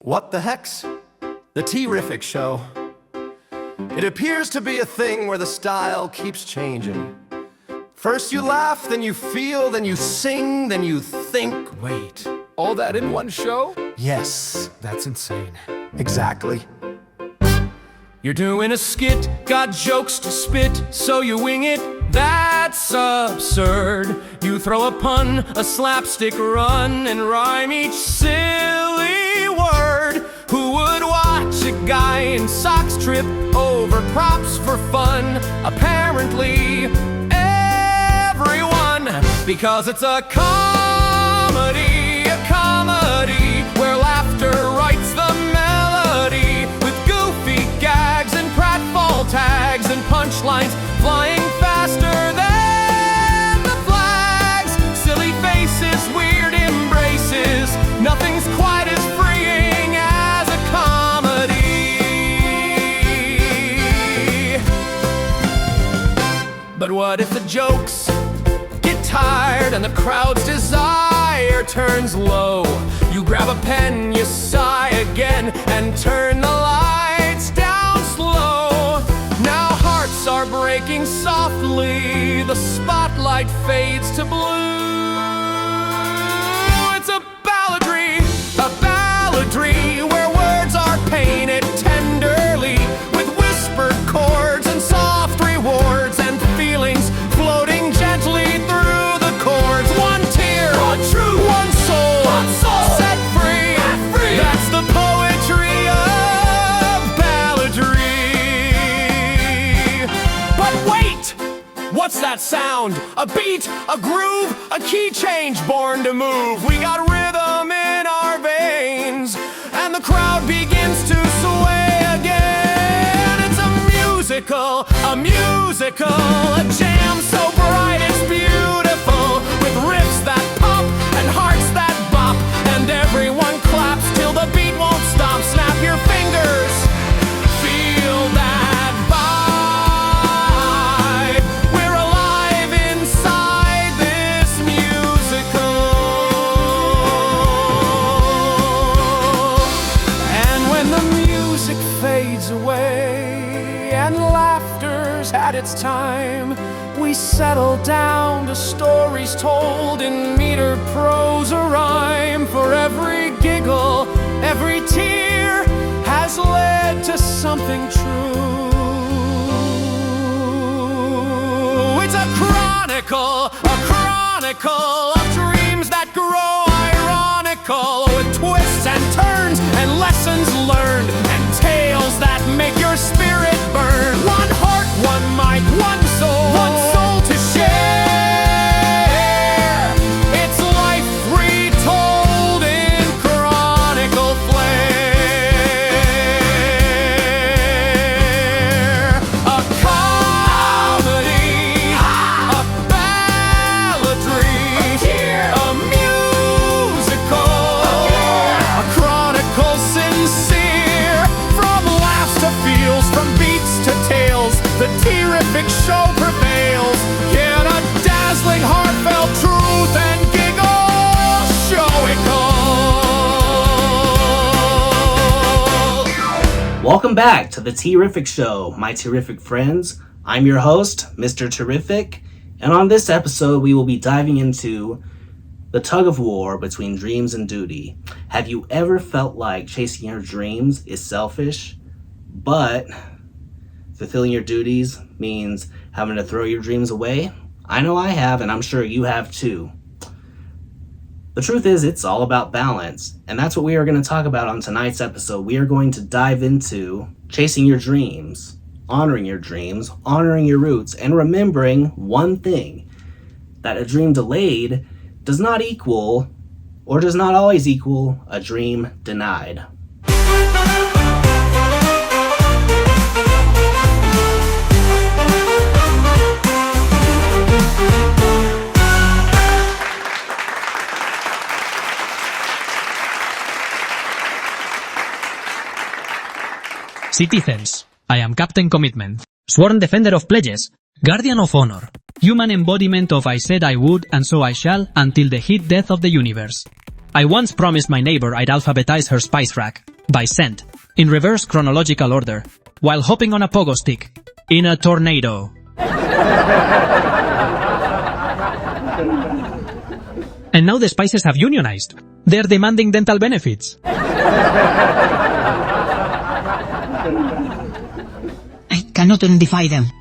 What the heck's the T-Riffic show? It appears to be a thing where the style keeps changing. First you laugh, then you feel, then you sing, then you think. Wait, all that in one show? Yes, That's insane. exactly. You're doing a skit, got jokes to spit, so you wing it. That's absurd. You throw a pun, a slapstick run, and rhyme each silly word. Who would watch a guy in socks trip over props for fun? Apparently, everyone, because it's a comedy where laughter writes the melody with goofy gags and pratfall tags and punchlines flying faster than the flags. Silly faces, weird embraces, nothing's quite as freeing as a comedy. But what if the jokes get tired and the crowd's desire turns low? You grab a pen, you sigh again, and turn the lights down slow. Now hearts are breaking softly, the spotlight fades to blue. It's a balladry where words are painted tenderly with whispered chords and soft rewards and feelings floating gently through the chords. One tear, one true, one soul set free. That's the poetry of balladry. But wait, what's that sound? A beat, a groove, a key change born to move. We got rhythm in our veins, and the crowd begins to sway again. It's a musical, a jam so bright it's beautiful, with riffs that pop and hearts that bop, and everyone claps till the beat won't stop. Snap your fingers, feel that vibe. We're alive inside this musical. And when the music fades away and laughter's had its time, we settle down to stories told in meter, prose, or rhyme. For every giggle, every tear has led to something true. It's a chronicle of dreams that grow ironical, with twists and turns and lessons learned and tales that make your spirit burn. One heart, one mic, one soul to share. It's life retold in chronicle flair. A comedy, a balladry, a musical, a chronicle sincere. From laughs to feels, from beats to tales, the T-Riffic show prevails. Get a dazzling, heartfelt truth and giggle, show it all. Welcome back to the T-Riffic Show, my T-Riffic friends. I'm your host, Mr. T-Riffic, and on this episode we will be diving into the tug of war between dreams and duty. Have you ever felt like chasing your dreams is selfish, but fulfilling your duties means having to throw your dreams away? I know I have, and I'm sure you have too. The truth is, it's all about balance, and that's what we are going to talk about on tonight's episode. We are going to dive into chasing your dreams, honoring your roots, and remembering one thing, that a dream delayed does not equal, or does not always equal, a dream denied. Citizens, I am Captain Commitment, sworn defender of pledges, guardian of honor, human embodiment of I said I would and so I shall until the heat death of the universe. I once promised my neighbor I'd alphabetize her spice rack. by scent, in reverse chronological order, while hopping on a pogo stick, in a tornado. And now the spices have unionized. They're demanding dental benefits. I cannot identify them.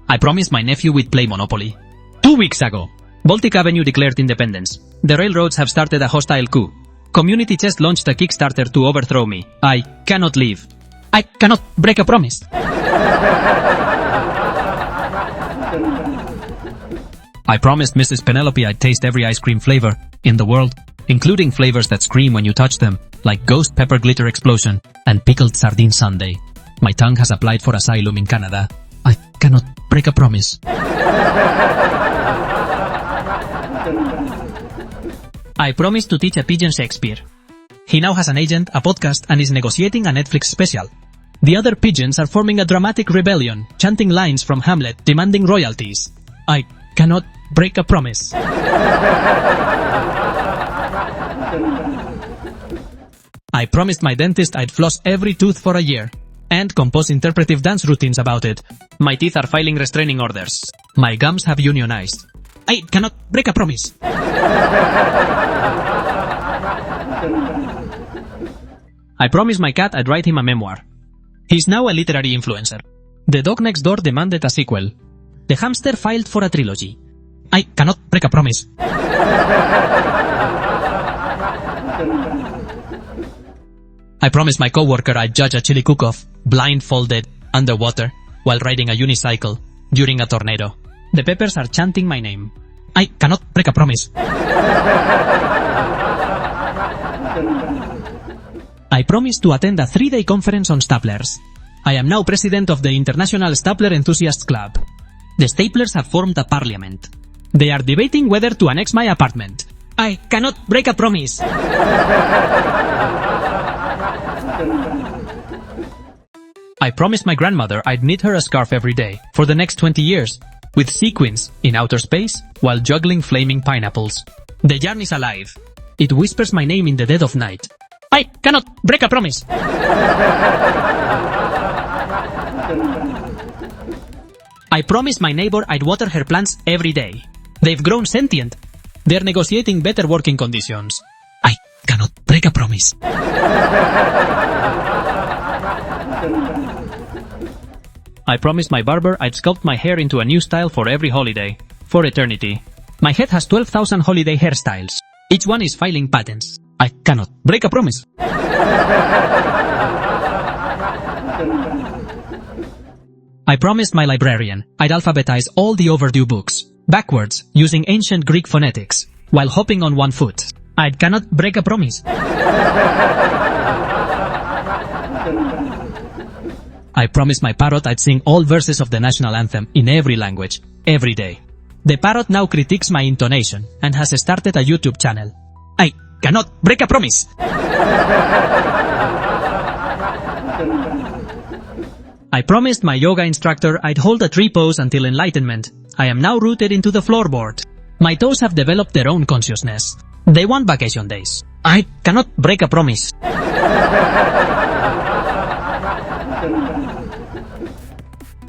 I promised my nephew we'd play Monopoly. 2 weeks ago, Baltic Avenue declared independence. The railroads have started a hostile coup. Community Chest launched a Kickstarter to overthrow me. I cannot leave. I cannot break a promise. I promised Mrs. Penelope I'd taste every ice cream flavor in the world, including flavors that scream when you touch them, like Ghost Pepper Glitter Explosion and Pickled Sardine Sundae. My tongue has applied for asylum in Canada. I cannot break a promise. I promised to teach a pigeon Shakespeare. He now has an agent, a podcast, and is negotiating a Netflix special. The other pigeons are forming a dramatic rebellion, chanting lines from Hamlet demanding royalties. I cannot break a promise. I promised my dentist I'd floss every tooth for a year, and compose interpretive dance routines about it. My teeth are filing restraining orders. My gums have unionized. I cannot break a promise. I promised my cat I'd write him a memoir. He's now a literary influencer. The dog next door demanded a sequel. The hamster filed for a trilogy. I cannot break a promise. I promised my coworker I'd judge a chili cook-off, blindfolded, underwater, while riding a unicycle, during a tornado. The peppers are chanting my name. I cannot break a promise. I promised to attend a 3-day conference on staplers. I am now president of the International Stapler Enthusiasts Club. The staplers have formed a parliament. They are debating whether to annex my apartment. I cannot break a promise. I promised my grandmother I'd knit her a scarf every day for the next 20 years, with sequins in outer space while juggling flaming pineapples. The yarn is alive. It whispers my name in the dead of night. I cannot break a promise. I promised my neighbor I'd water her plants every day. They've grown sentient. They're negotiating better working conditions. I cannot break a promise. I promised my barber I'd sculpt my hair into a new style for every holiday. For eternity. My head has 12,000 holiday hairstyles. Each one is filing patents. I cannot break a promise. I promised my librarian I'd alphabetize all the overdue books, backwards, using ancient Greek phonetics, while hopping on one foot. I cannot break a promise. I promised my parrot I'd sing all verses of the national anthem in every language, every day. The parrot now critiques my intonation and has started a YouTube channel. I cannot break a promise. I promised my yoga instructor I'd hold a tree pose until enlightenment. I am now rooted into the floorboard. My toes have developed their own consciousness. They want vacation days. I cannot break a promise.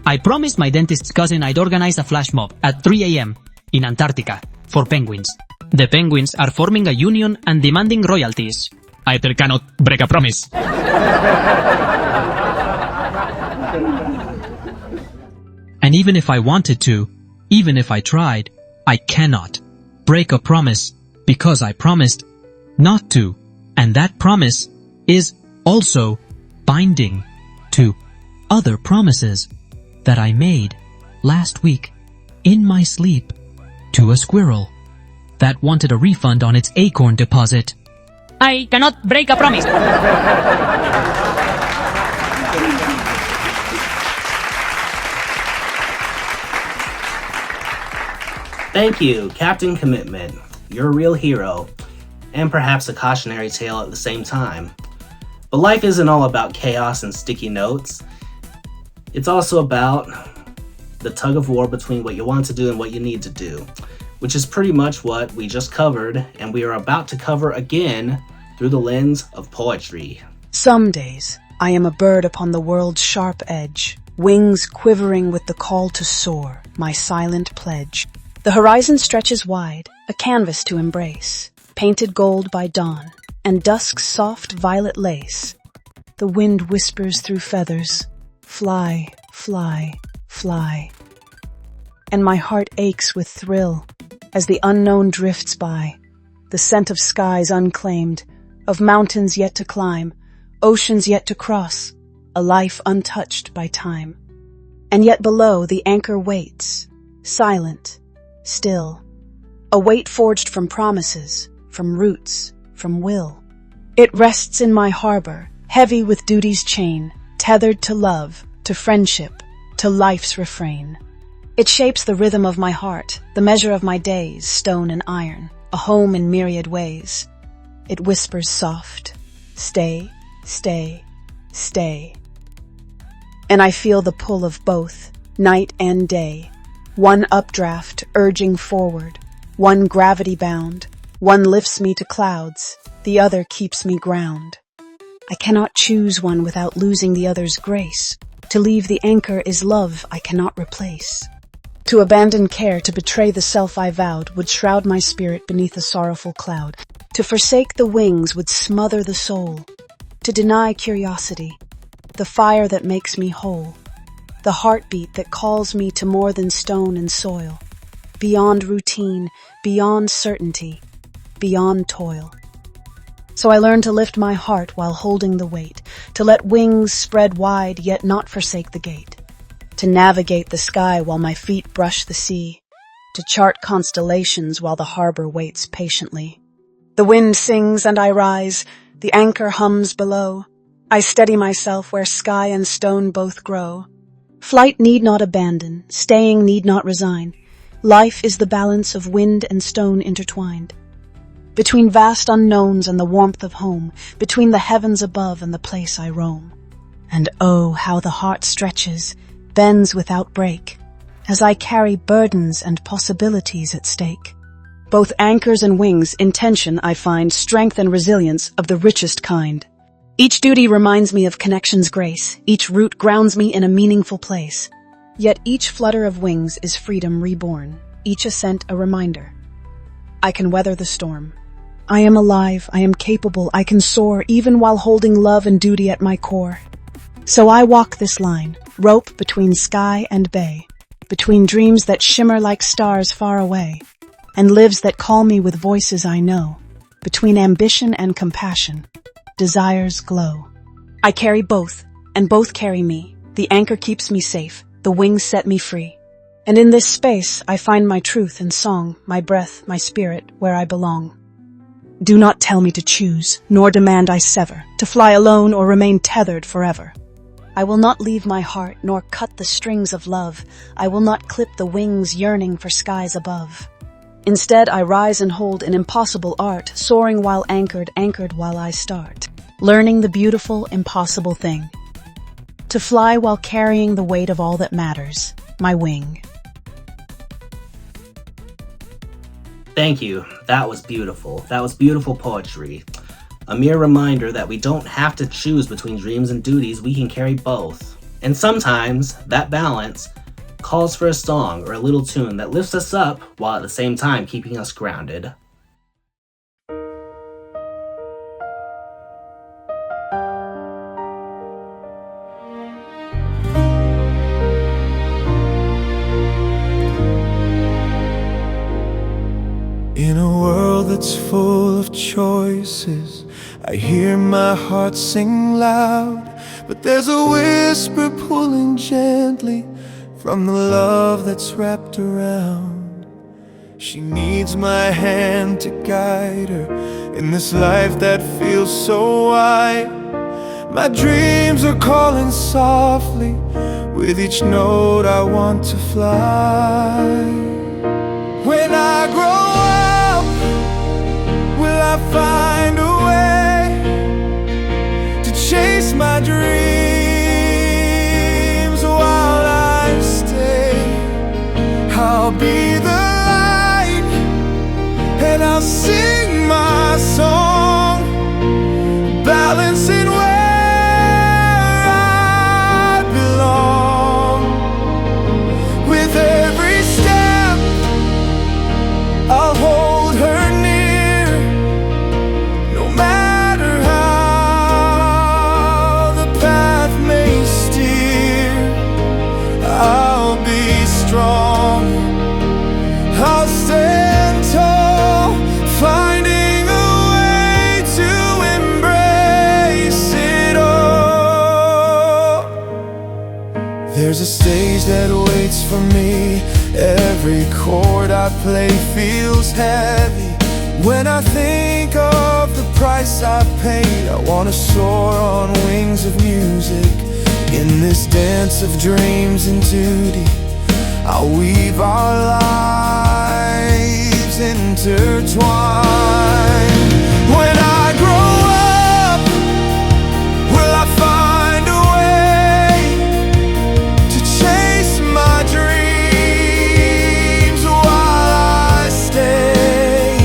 I promised my dentist's cousin I'd organize a flash mob at 3 a.m. in Antarctica for penguins. The penguins are forming a union and demanding royalties. I cannot break a promise. And even if I wanted to, even if I tried, I cannot break a promise because I promised not to. And that promise is also binding to other promises that I made last week in my sleep to a squirrel that wanted a refund on its acorn deposit. I cannot break a promise. Thank you, Captain Commitment. You're a real hero, and perhaps a cautionary tale at the same time. But life isn't all about chaos and sticky notes. It's also about the tug of war between what you want to do and what you need to do, which is pretty much what we just covered, and we are about to cover again through the lens of poetry. Some days, I am a bird upon the world's sharp edge, wings quivering with the call to soar, my silent pledge. The horizon stretches wide, a canvas to embrace, painted gold by dawn, and dusk's soft violet lace. The wind whispers through feathers, fly, fly, fly. And my heart aches with thrill as the unknown drifts by, the scent of skies unclaimed, of mountains yet to climb, oceans yet to cross, a life untouched by time. And yet below the anchor waits, silent, still, a weight forged from promises, from roots, from will. It rests in my harbor, heavy with duty's chain, tethered to love, to friendship, to life's refrain. It shapes the rhythm of my heart, the measure of my days, stone and iron, a home in myriad ways. It whispers soft, stay, stay, stay. And I feel the pull of both, night and day. One updraft urging forward, one gravity bound, one lifts me to clouds, the other keeps me ground. I cannot choose one without losing the other's grace. To leave the anchor is love I cannot replace. To abandon care, to betray the self I vowed, would shroud my spirit beneath a sorrowful cloud. To forsake the wings would smother the soul. To deny curiosity, the fire that makes me whole. The heartbeat that calls me to more than stone and soil. Beyond routine, beyond certainty, beyond toil. So I learned to lift my heart while holding the weight, to let wings spread wide yet not forsake the gate. To navigate the sky while my feet brush the sea, to chart constellations while the harbor waits patiently. The wind sings and I rise, the anchor hums below. I steady myself where sky and stone both grow. Flight need not abandon, staying need not resign. Life is the balance of wind and stone intertwined. Between vast unknowns and the warmth of home, between the heavens above and the place I roam. And oh, how the heart stretches, bends without break, as I carry burdens and possibilities at stake. Both anchors and wings, in tension I find strength and resilience of the richest kind. Each duty reminds me of connection's grace, each route grounds me in a meaningful place. Yet each flutter of wings is freedom reborn, each ascent a reminder. I can weather the storm. I am alive, I am capable, I can soar, even while holding love and duty at my core. So I walk this line, rope between sky and bay, between dreams that shimmer like stars far away, and lives that call me with voices I know, between ambition and compassion, desires glow. I carry both, and both carry me. The anchor keeps me safe, the wings set me free. And in this space, I find my truth and song, my breath, my spirit, where I belong. Do not tell me to choose, nor demand I sever, to fly alone or remain tethered forever. I will not leave my heart, nor cut the strings of love. I will not clip the wings yearning for skies above. Instead, I rise and hold an impossible art, soaring while anchored, anchored while I start. Learning the beautiful, impossible thing. To fly while carrying the weight of all that matters, my wing. Thank you. That was beautiful. That was beautiful poetry. A mere reminder that we don't have to choose between dreams and duties, we can carry both. And sometimes, that balance calls for a song or a little tune that lifts us up while at the same time keeping us grounded. In a world that's full of choices, I hear my heart sing loud, but there's a whisper pulling gently from the love that's wrapped around. She needs my hand to guide her in this life that feels so wide. My dreams are calling softly, with each note I want to fly. When I grow up, will I find a way to chase my dreams while I stay? I'll be the light and I'll sing my song, balancing waves There's a stage that waits for me. Every chord I play feels heavy. When I think of the price I paid, I wanna soar on wings of music. In this dance of dreams and duty, I'll weave our lives intertwined. When I grow up, will I find a way to chase my dreams while I stay?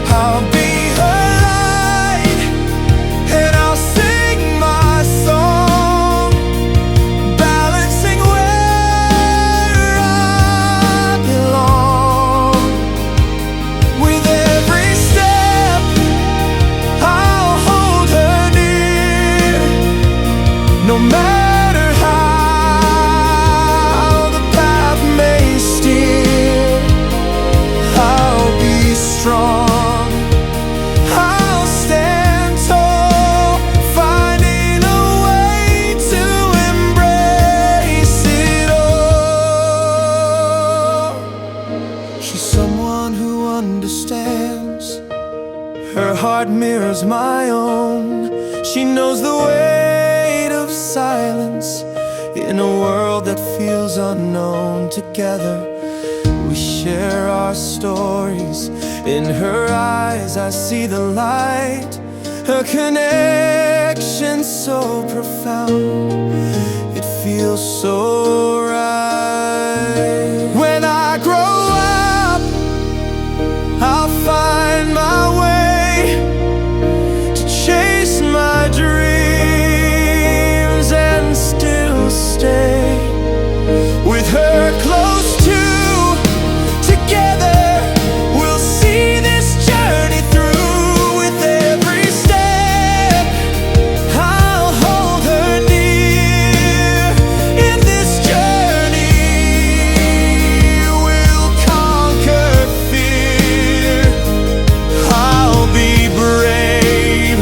I'll be her light and I'll sing my song, balancing where I belong. With every step, I'll hold her near, no matter how the path may steer. I'll be strong, I'll stand tall, finding a way to embrace it all. She's someone who understands. Her heart mirrors my own. She knows the weight of silence in a world that feels unknown. Together we share our stories. In her eyes I see the light. Her connection so profound, it feels so right. When I grow up, I'll find my way to chase my dreams and still stay with her close to. Together we'll see this journey through. With every step, I'll hold her near. In this journey, we'll conquer fear. I'll be brave,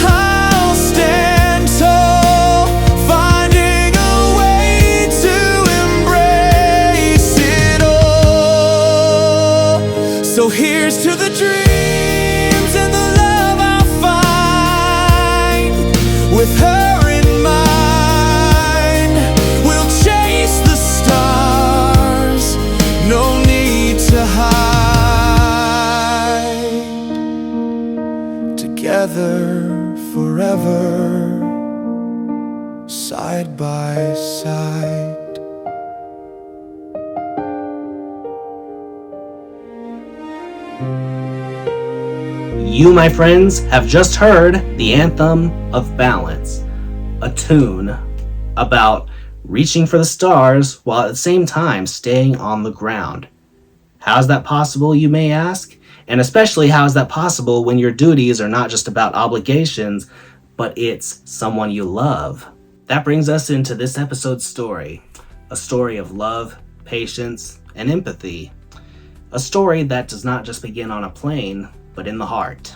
I'll stand tall, finding a way to embrace it all. So here's to the dreams and the love I'll find. With her in mind, we'll chase the stars, no need to hide. Together forever, side by side. You, my friends, have just heard the Anthem of Balance, a tune about reaching for the stars while at the same time staying on the ground. How is that possible, you may ask? And especially, how is that possible when your duties are not just about obligations, but it's someone you love? That brings us into this episode's story, a story of love, patience, and empathy. A story that does not just begin on a plane, but in the heart.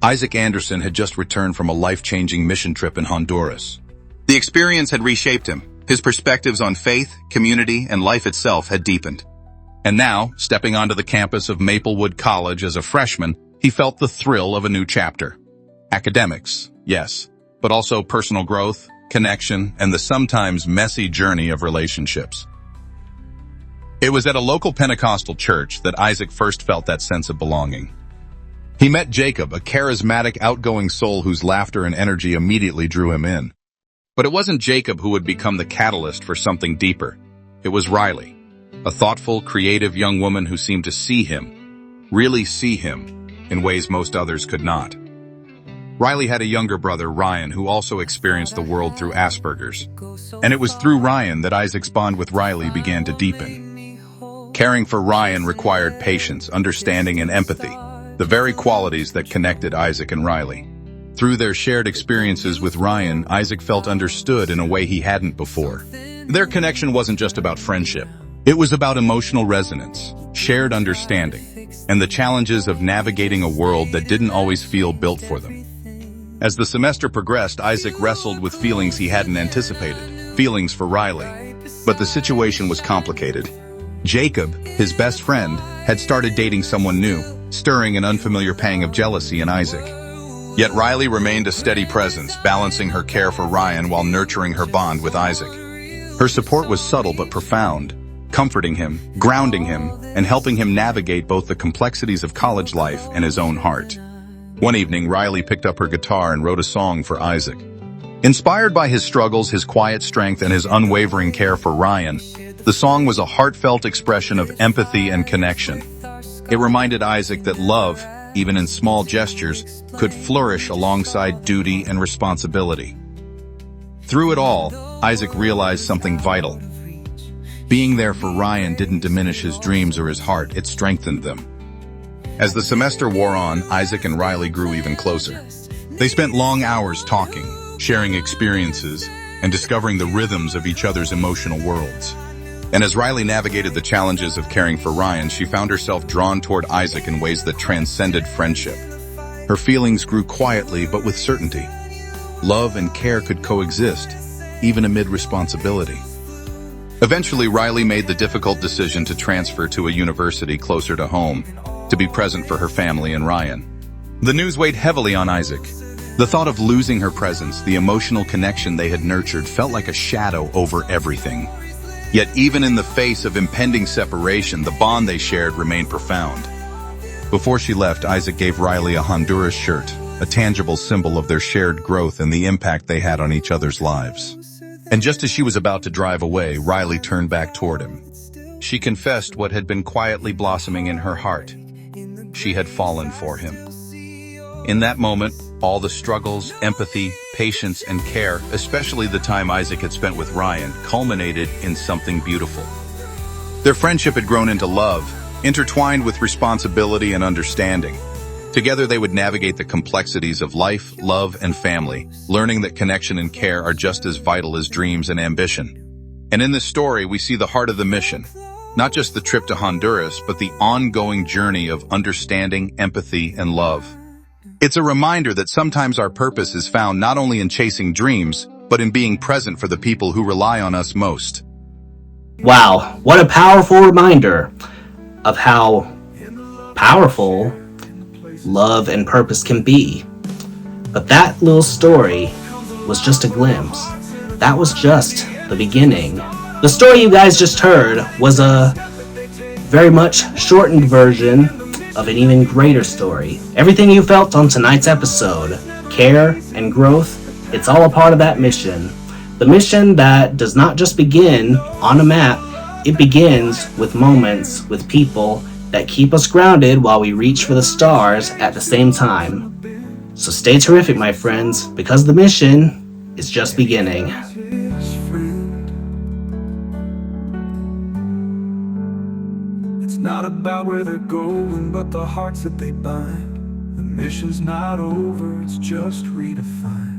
Isaac Anderson had just returned from a life-changing mission trip in Honduras. The experience had reshaped him. His perspectives on faith, community, and life itself had deepened. And now, stepping onto the campus of Maplewood College as a freshman, he felt the thrill of a new chapter. Academics, yes, but also personal growth, connection, and the sometimes messy journey of relationships. It was at a local Pentecostal church that Isaac first felt that sense of belonging. He met Jacob, a charismatic, outgoing soul whose laughter and energy immediately drew him in. But it wasn't Jacob who would become the catalyst for something deeper. It was Riley, a thoughtful, creative young woman who seemed to see him, really see him, in ways most others could not. Riley had a younger brother, Ryan, who also experienced the world through Asperger's. And it was through Ryan that Isaac's bond with Riley began to deepen. Caring for Ryan required patience, understanding, and empathy, the very qualities that connected Isaac and Riley. Through their shared experiences with Ryan, Isaac felt understood in a way he hadn't before. Their connection wasn't just about friendship. It was about emotional resonance, shared understanding, and the challenges of navigating a world that didn't always feel built for them. As the semester progressed, Isaac wrestled with feelings he hadn't anticipated. Feelings for Riley. But the situation was complicated. Jacob, his best friend, had started dating someone new, stirring an unfamiliar pang of jealousy in Isaac. Yet Riley remained a steady presence, balancing her care for Ryan while nurturing her bond with Isaac. Her support was subtle but profound, comforting him, grounding him, and helping him navigate both the complexities of college life and his own heart. One evening, Riley picked up her guitar and wrote a song for Isaac. Inspired by his struggles, his quiet strength, and his unwavering care for Ryan, the song was a heartfelt expression of empathy and connection. It reminded Isaac that love, even in small gestures, could flourish alongside duty and responsibility. Through it all, Isaac realized something vital. Being there for Ryan didn't diminish his dreams or his heart, it strengthened them. As the semester wore on, Isaac and Riley grew even closer. They spent long hours talking, sharing experiences, and discovering the rhythms of each other's emotional worlds. And as Riley navigated the challenges of caring for Ryan, she found herself drawn toward Isaac in ways that transcended friendship. Her feelings grew quietly but with certainty. Love and care could coexist, even amid responsibility. Eventually, Riley made the difficult decision to transfer to a university closer to home, to be present for her family and Ryan. The news weighed heavily on Isaac. The thought of losing her presence, the emotional connection they had nurtured, felt like a shadow over everything. Yet even in the face of impending separation, the bond they shared remained profound. Before she left, Isaac gave Riley a Honduras shirt, a tangible symbol of their shared growth and the impact they had on each other's lives. And just as she was about to drive away, Riley turned back toward him. She confessed what had been quietly blossoming in her heart. She had fallen for him. In that moment, all the struggles, empathy, patience, and care, especially the time Isaac had spent with Ryan, culminated in something beautiful. Their friendship had grown into love, intertwined with responsibility and understanding. Together they would navigate the complexities of life, love, and family, learning that connection and care are just as vital as dreams and ambition. And in this story, we see the heart of the mission. Not just the trip to Honduras, but the ongoing journey of understanding, empathy, and love. It's a reminder that sometimes our purpose is found not only in chasing dreams, but in being present for the people who rely on us most. Wow, what a powerful reminder of how powerful love and purpose can be. But that little story was just a glimpse. That was just the beginning. The story you guys just heard was a very much shortened version of an even greater story. Everything you felt on tonight's episode, care and growth, it's all a part of that mission. The mission that does not just begin on a map, it begins with moments, with people that keep us grounded while we reach for the stars at the same time. So stay terrific, my friends, because the mission is just beginning. It's not about where they're going, but the hearts that they bind. The mission's not over, it's just redefined.